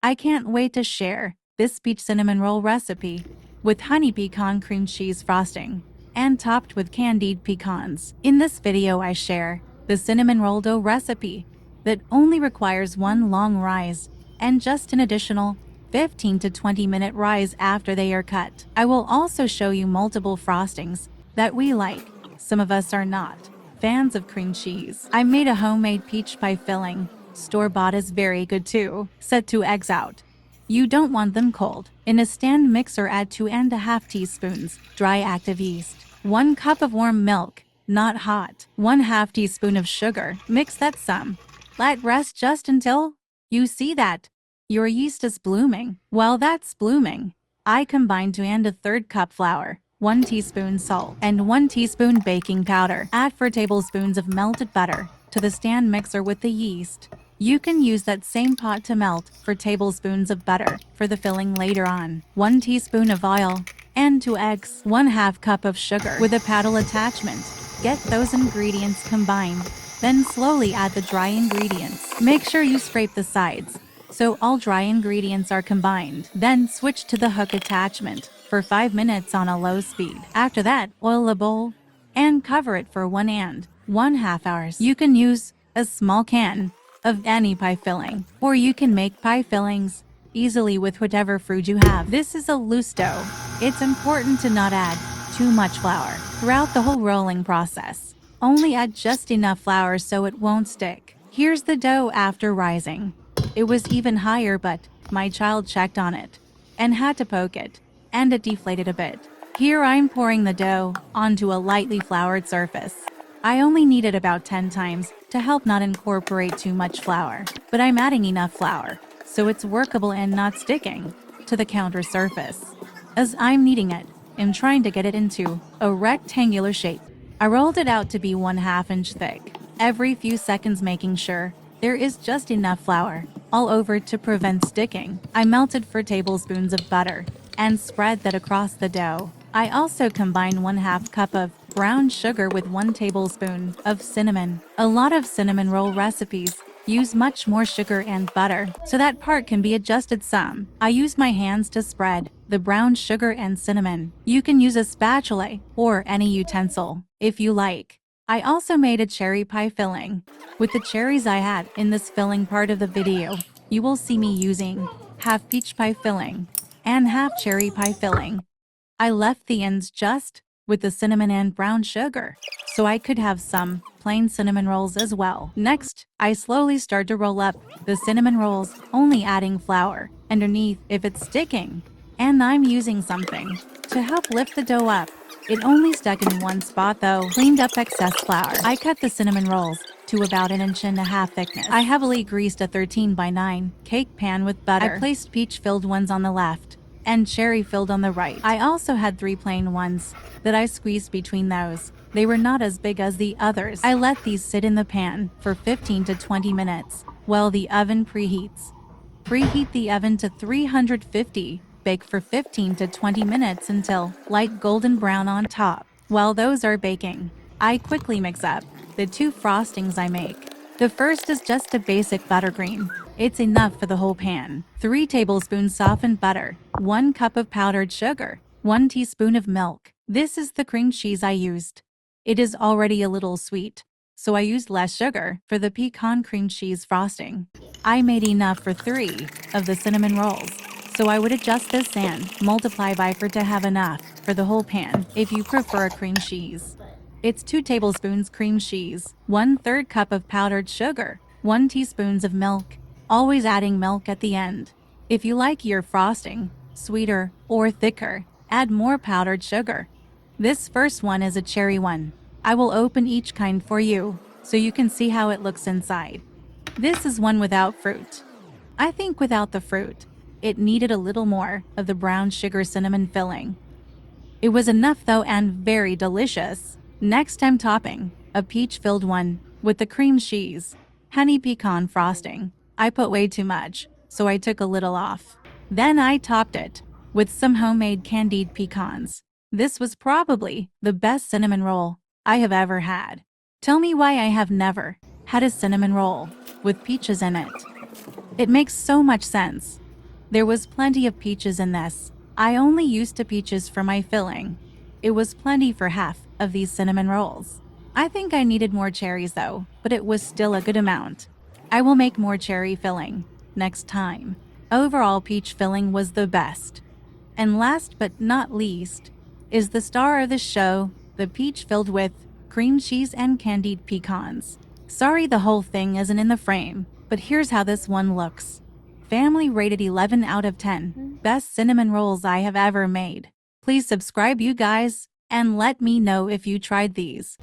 I can't wait to share this peach cinnamon roll recipe with honey pecan cream cheese frosting and topped with candied pecans. In this video I share the cinnamon roll dough recipe that only requires one long rise and just an additional 15 to 20-minute rise after they are cut. I will also show you multiple frostings that we like. Some of us are not fans of cream cheese. I made a homemade peach pie filling. Store-bought is very good too. Set 2 eggs out. You don't want them cold. In a stand mixer, add 2.5 teaspoons dry active yeast, 1 cup of warm milk, not hot, 1/2 teaspoon of sugar. Mix that some. Let rest just until you see that your yeast is blooming. While that's blooming, I combine 2 1/3 cup flour, 1 teaspoon salt, and 1 teaspoon baking powder. Add 4 tablespoons of melted butter to the stand mixer with the yeast. You can use that same pot to melt 4 tablespoons of butter for the filling later on, 1 teaspoon of oil, and 2 eggs, 1/2 cup of sugar with a paddle attachment. Get those ingredients combined, then slowly add the dry ingredients. Make sure you scrape the sides so all dry ingredients are combined. Then switch to the hook attachment for 5 minutes on a low speed. After that, oil a bowl and cover it for 1.5 hours. You can use a small can of any pie filling, or you can make pie fillings easily with whatever fruit you have. This is a loose dough. It's important to not add too much flour throughout the whole rolling process. Only add just enough flour so it won't stick. Here's the dough after rising. It was even higher, but my child checked on it and had to poke it, and it deflated a bit. Here I'm pouring the dough onto a lightly floured surface. I only need it about 10 times to help not incorporate too much flour, but I'm adding enough flour so it's workable and not sticking to the counter surface. As I'm kneading it, I'm trying to get it into a rectangular shape. I rolled it out to be 1/2 inch thick, every few seconds making sure there is just enough flour all over to prevent sticking. I melted 4 tablespoons of butter and spread that across the dough. I also combined 1/2 cup of brown sugar with 1 tablespoon of cinnamon. A lot of cinnamon roll recipes use much more sugar and butter, so that part can be adjusted some. I use my hands to spread the brown sugar and cinnamon. You can use a spatula or any utensil if you like. I also made a cherry pie filling. With the cherries I had in this filling part of the video, you will see me using half peach pie filling and half cherry pie filling. I left the ends just with the cinnamon and brown sugar, so I could have some plain cinnamon rolls as well. Next, I slowly start to roll up the cinnamon rolls, only adding flour underneath if it's sticking. And I'm using something to help lift the dough up. It only stuck in one spot though. Cleaned up excess flour. I cut the cinnamon rolls to about 1.5 inch thickness. I heavily greased a 13x9 cake pan with butter. I placed peach-filled ones on the left and cherry-filled on the right. I also had 3 plain ones that I squeezed between those. They were not as big as the others. I let these sit in the pan for 15 to 20 minutes while the oven preheats. Preheat the oven to 350. Bake for 15 to 20 minutes until light golden brown on top. While those are baking, I quickly mix up the 2 frostings I make. The first is just a basic buttercream. It's enough for the whole pan. 3 tablespoons softened butter, 1 cup of powdered sugar, 1 teaspoon of milk. This is the cream cheese I used. It is already a little sweet, so I used less sugar for the pecan cream cheese frosting. I made enough for 3 of the cinnamon rolls, so I would adjust this and multiply by 4 to have enough for the whole pan if you prefer a cream cheese. It's 2 tablespoons cream cheese, 1/3 cup of powdered sugar, 1 teaspoon of milk, always adding milk at the end. If you like your frosting sweeter or thicker, add more powdered sugar. This first one is a cherry one. I will open each kind for you so you can see how it looks inside. This is one without fruit. I think without the fruit, it needed a little more of the brown sugar cinnamon filling. It was enough though and very delicious. Next I'm topping a peach-filled one with the cream cheese, honey pecan frosting. I put way too much, so I took a little off. Then I topped it with some homemade candied pecans. This was probably the best cinnamon roll I have ever had. Tell me why I have never had a cinnamon roll with peaches in it. It makes so much sense. There was plenty of peaches in this. I only used the peaches for my filling. It was plenty for half of these cinnamon rolls. I think I needed more cherries though, but it was still a good amount. I will make more cherry filling next time. Overall, peach filling was the best. And last but not least is the star of the show, the peach filled with cream cheese and candied pecans. Sorry the whole thing isn't in the frame, but here's how this one looks. Family rated 11 out of 10. Best cinnamon rolls I have ever made. Please subscribe you guys and let me know if you tried these.